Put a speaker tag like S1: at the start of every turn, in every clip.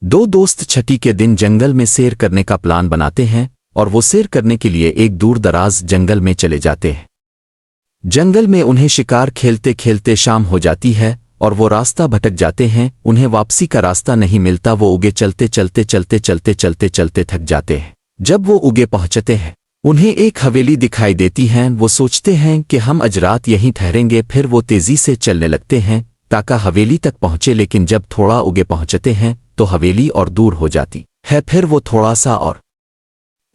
S1: दो दोस्त छठी के दिन जंगल में सैर करने का प्लान बनाते हैं और वो सैर करने के लिए एक दूर दराज जंगल में चले जाते हैं। जंगल में उन्हें शिकार खेलते खेलते शाम हो जाती है और वो रास्ता भटक जाते हैं। उन्हें वापसी का रास्ता नहीं मिलता। वो उगे चलते चलते चलते चलते चलते चलते थक जाते हैं। जब वो उगे पहुंचते हैं उन्हें एक हवेली दिखाई देती है। वो सोचते हैं कि हम आज रात यहीं ठहरेंगे। फिर वो तेजी से चलने लगते हैं ताकि हवेली तक पहुंचे, लेकिन जब थोड़ा उगे पहुंचते हैं तो हवेली और दूर हो जाती है। फिर वो थोड़ा सा और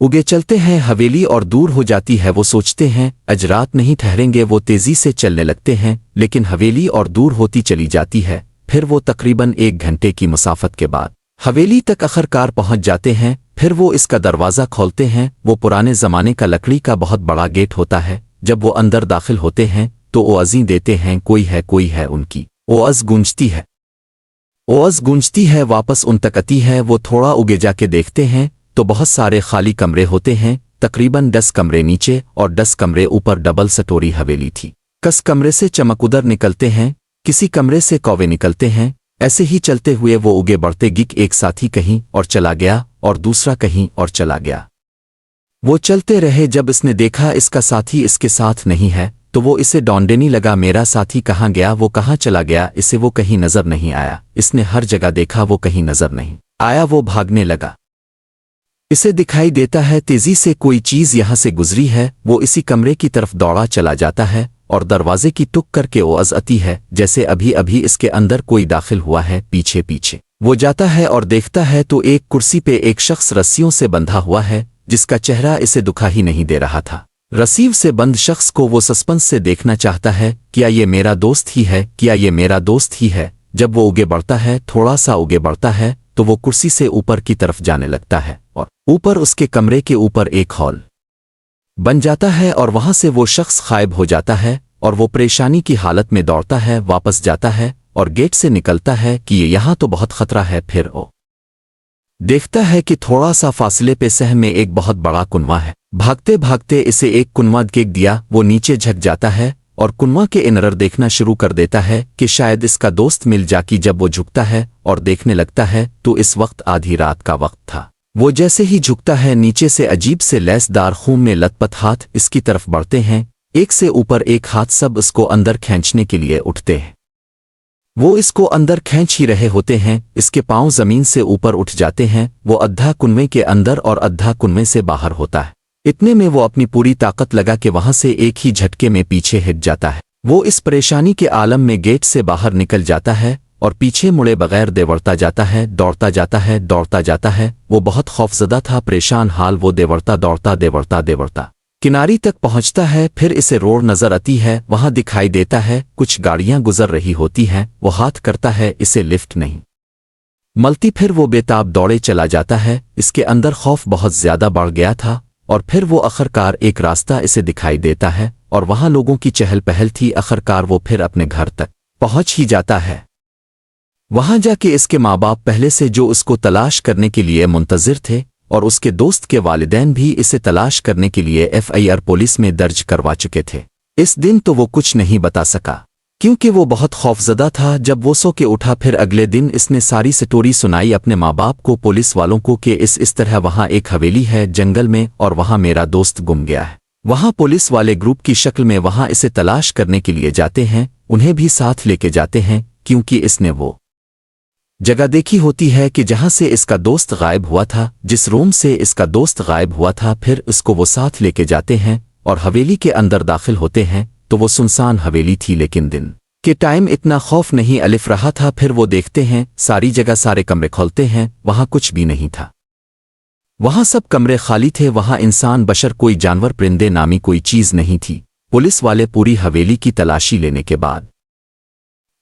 S1: उगे चलते हैं, हवेली और दूर हो जाती है। वो सोचते हैं आज रात नहीं ठहरेंगे। वो तेजी से चलने लगते हैं लेकिन हवेली और दूर होती चली जाती है। फिर वो तकरीबन 1 घंटे की मुसाफत के बाद हवेली तक आखिरकार पहुंच जाते हैं। फिर वो इसका दरवाज़ा खोलते हैं। वो पुराने ज़माने का लकड़ी का बहुत बड़ा गेट होता है। जब वो अंदर दाखिल होते हैं तो ओआज़ें देते हैं, कोई है उनकी ओआज़ गूंजती है। ओआज़ गूंजती है वापस उन तक आती है। वो थोड़ा उगे जाके देखते हैं तो बहुत सारे खाली कमरे होते हैं। तकरीबन 10 कमरे नीचे और 10 कमरे ऊपर डबल स्टोरी हवेली थी। कस कमरे से चमकदर निकलते हैं, किसी कमरे से कौवे निकलते हैं। ऐसे ही चलते हुए वो उगे बढ़ते गिक एक साथी कहीं और चला गया और दूसरा कहीं और चला गया। वो चलते रहे। जब इसने देखा इसका साथी इसके साथ नहीं है तो वो इसे ढूंढने लगा, मेरा साथी कहाँ गया, वो कहाँ चला गया। इसे वो कहीं नजर नहीं आया। इसने हर जगह देखा, वो कहीं नजर नहीं आया। वो भागने लगा। इसे दिखाई देता है तेजी से कोई चीज यहां से गुजरी है। वो इसी कमरे की तरफ दौड़ा चला जाता है और दरवाजे की टुक करके ओआज़ आती है जैसे अभी अभी इसके अंदर कोई दाखिल हुआ है। पीछे पीछे वो जाता है और देखता है तो एक कुर्सी पे एक शख्स रस्सियों से बंधा हुआ है जिसका चेहरा इसे दुखा ही नहीं दे रहा था। रस्सी से बंद शख्स को वो सस्पेंस से देखना चाहता है, क्या ये मेरा दोस्त ही है, क्या ये मेरा दोस्त ही है। जब वो उगे बढ़ता है, थोड़ा सा उगे बढ़ता है तो वो कुर्सी से ऊपर की तरफ जाने लगता है और ऊपर उसके कमरे के ऊपर एक हॉल बन जाता है और वहां से वो शख्स गायब हो जाता है और वो परेशानी की हालत में दौड़ता है, वापस जाता है और गेट से निकलता है कि यहाँ तो बहुत खतरा है। फिर वो देखता है कि थोड़ा सा फासले पे सह में एक बहुत बड़ा कुनवा है। भागते भागते इसे एक कुनवा देख दिया। वो नीचे झक जाता है और कुनवा के इनर देखना शुरू कर देता है कि शायद इसका दोस्त मिल जाकी। जब वो झुकता है और देखने लगता है तो इस वक्त आधी रात का वक्त था। वो जैसे ही झुकता है नीचे से अजीब से लैसदार खून में लथपथ हाथ इसकी तरफ बढ़ते हैं, एक से ऊपर एक हाथ। सब इसको अंदर खींचने के लिए उठते हैं। वो इसको अंदर खींच ही रहे होते हैं, इसके पांव जमीन से ऊपर उठ जाते हैं। वो अद्धा कुनवे के अंदर और अद्धा कुनवे से बाहर होता है। इतने में वो अपनी पूरी ताकत लगा के वहां से एक ही झटके में पीछे हिट जाता है। वो इस परेशानी के आलम में गेट से बाहर निकल जाता है और पीछे मुड़े बगैर देवड़ता जाता है, दौड़ता जाता है, दौड़ता जाता है। वो बहुत खौफजदा था, परेशान हाल। वो देवड़ता दौड़ता देवड़ता देवड़ता किनारी तक पहुंचता है। फिर इसे रोड नजर आती है। वहां दिखाई देता है कुछ गाड़ियां गुजर रही होती हैं। वो हाथ करता है, इसे लिफ्ट नहीं मलती। फिर वो बेताब दौड़े चला जाता है। इसके अंदर खौफ बहुत ज्यादा बढ़ गया था और फिर वो आखिरकार एक रास्ता इसे दिखाई देता है और वहां लोगों की चहल पहल थी। आखिरकार वो फिर अपने घर तक पहुंच ही जाता है। वहां जाके इसके माँ बाप पहले से जो उसको तलाश करने के लिए मुंतजिर थे और उसके दोस्त के वालिदैन भी इसे तलाश करने के लिए FIR पुलिस में दर्ज करवा चुके थे। इस दिन तो वो कुछ नहीं बता सका क्योंकि वो बहुत खौफजदा था। जब वो सो के उठा फिर अगले दिन इसने सारी स्टोरी सुनाई अपने माँ बाप को, पुलिस वालों को कि इस तरह वहां एक हवेली है जंगल में और वहां मेरा दोस्त गुम गया है। वहां पुलिस वाले ग्रुप की शक्ल में वहां इसे तलाश करने के लिए जाते हैं, उन्हें भी साथ लेके जाते हैं क्योंकि इसने वो जगह देखी होती है कि जहां से इसका दोस्त गायब हुआ था, जिस रूम से इसका दोस्त गायब हुआ था। फिर इसको वो साथ लेके जाते हैं और हवेली के अंदर दाखिल होते हैं तो वो सुनसान हवेली थी, लेकिन दिन के टाइम इतना खौफ नहीं अलिफ रहा था। फिर वो देखते हैं सारी जगह, सारे कमरे खोलते हैं, वहां कुछ भी नहीं था। वहां सब कमरे खाली थे। वहां इंसान बशर कोई जानवर परिंदे नामी कोई चीज नहीं थी। पुलिस वाले पूरी हवेली की तलाशी लेने के बाद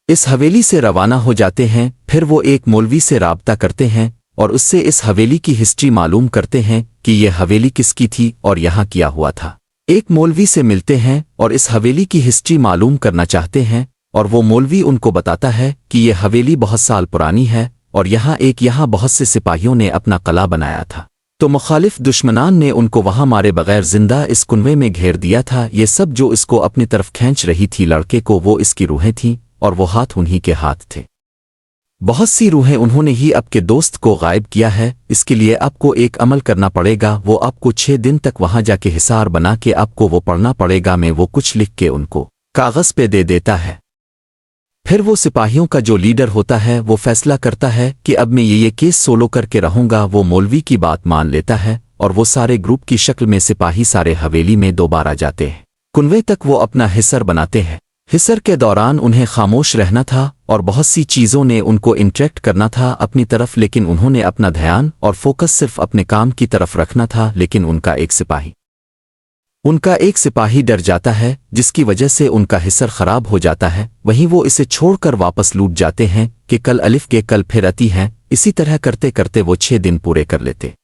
S1: इस हवेली से रवाना हो जाते हैं। फिर वो एक मौलवी से राब्ता करते हैं और उससे इस हवेली की हिस्ट्री मालूम करते हैं कि यह हवेली किसकी थी और यहाँ किया हुआ था। एक मौलवी से मिलते हैं और इस हवेली की हिस्ट्री मालूम करना चाहते हैं और वो मौलवी उनको बताता है कि यह हवेली बहुत साल पुरानी है और यहाँ बहुत से सिपाहियों ने अपना किला बनाया था। तो मुखालिफ दुश्मनान ने उनको वहां मारे बगैर जिंदा इस कुनवे में घेर दिया था। ये सब जो इसको अपनी तरफ खींच रही थी लड़के को, वो इसकी रूहें थीं और वो हाथ उन्हीं के हाथ थे। बहुत सी रूहें उन्होंने ही आपके दोस्त को गायब किया है। इसके लिए आपको एक अमल करना पड़ेगा। वो आपको 6 दिन तक वहां जाके हिसार बना के आपको वो पढ़ना पड़ेगा। मैं वो कुछ लिख के उनको कागज पे दे देता है। फिर वो सिपाहियों का जो लीडर होता है वो फैसला करता है कि अब मैं ये केस सोलो करके रहूंगा। वो मौलवी की बात मान लेता है और वो सारे ग्रुप की शक्ल में सिपाही सारे हवेली में दोबारा जाते हैं। कुनवे तक वो अपना हिस्सर बनाते हैं। हिस्सर के दौरान उन्हें खामोश रहना था और बहुत सी चीज़ों ने उनको इंटरेक्ट करना था अपनी तरफ, लेकिन उन्होंने अपना ध्यान और फोकस सिर्फ अपने काम की तरफ रखना था। लेकिन उनका एक सिपाही डर जाता है, जिसकी वजह से उनका हिस्सर खराब हो जाता है। वहीं वो इसे छोड़कर वापस लूट जाते हैं कि कल अलिफ के कल फिर आती हैं। इसी तरह करते करते वो 6 दिन पूरे कर लेते हैं।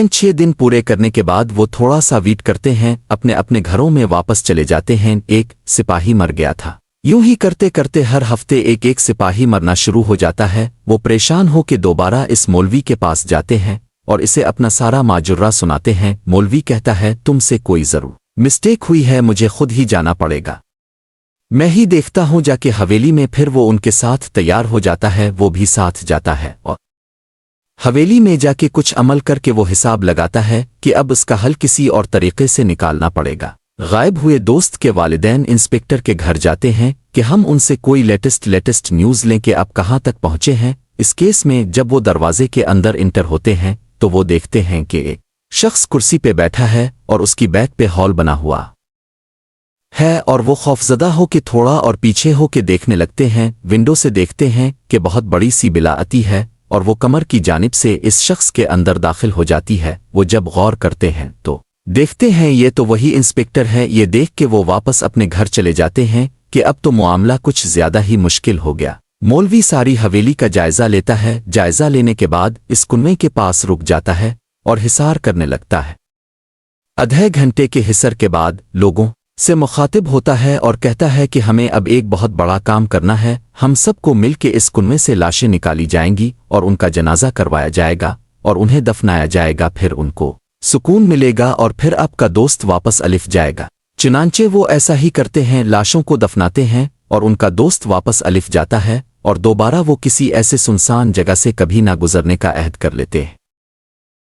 S1: 6 दिन पूरे करने के बाद वो थोड़ा सा वेट करते हैं, अपने अपने घरों में वापस चले जाते हैं। एक सिपाही मर गया था। यूं ही करते करते हर हफ्ते एक एक सिपाही मरना शुरू हो जाता है। वो परेशान हो के दोबारा इस मौलवी के पास जाते हैं और इसे अपना सारा माजुर्रा सुनाते हैं। मौलवी कहता है, तुमसे कोई जरूर मिस्टेक हुई है, मुझे खुद ही जाना पड़ेगा। मैं ही देखता हूं जाके हवेली में। फिर वो उनके साथ तैयार हो जाता है। वो भी साथ जाता है और हवेली में जाके कुछ अमल करके वो हिसाब लगाता है कि अब इसका हल किसी और तरीके से निकालना पड़ेगा। गायब हुए दोस्त के वालिदैन इंस्पेक्टर के घर जाते हैं कि हम उनसे कोई लेटेस्ट न्यूज़ लें कि आप कहाँ तक पहुंचे हैं इस केस में। जब वो दरवाजे के अंदर इंटर होते हैं तो वो देखते हैं कि एक शख्स कुर्सी पे बैठा है और उसकी बैक पे हॉल बना हुआ है और वो खौफजदा हो के थोड़ा और पीछे हो के देखने लगते हैं। विंडो से देखते हैं कि बहुत बड़ी सी बिला आती है और वो कमर की जानिब से इस शख्स के अंदर दाखिल हो जाती है। वो जब गौर करते हैं तो देखते हैं ये तो वही इंस्पेक्टर है। ये देख के वो वापस अपने घर चले जाते हैं कि अब तो मामला कुछ ज्यादा ही मुश्किल हो गया। मौलवी सारी हवेली का जायजा लेता है। जायजा लेने के बाद इस कुनवे के पास रुक जाता है और हिसार करने लगता है। आधे घंटे के हिसर के बाद लोगों से मुखातिब होता है और कहता है कि हमें अब एक बहुत बड़ा काम करना है। हम सबको मिल के इस कुनवे से लाशें निकाली जाएंगी और उनका जनाजा करवाया जाएगा और उन्हें दफनाया जाएगा। फिर उनको सुकून मिलेगा और फिर आपका दोस्त वापस अलिफ जाएगा। चुनांचे वो ऐसा ही करते हैं, लाशों को दफनाते हैं और उनका दोस्त वापस अलिफ जाता है और दोबारा वो किसी ऐसे सुनसान जगह से कभी ना गुजरने का अहद कर लेते हैं।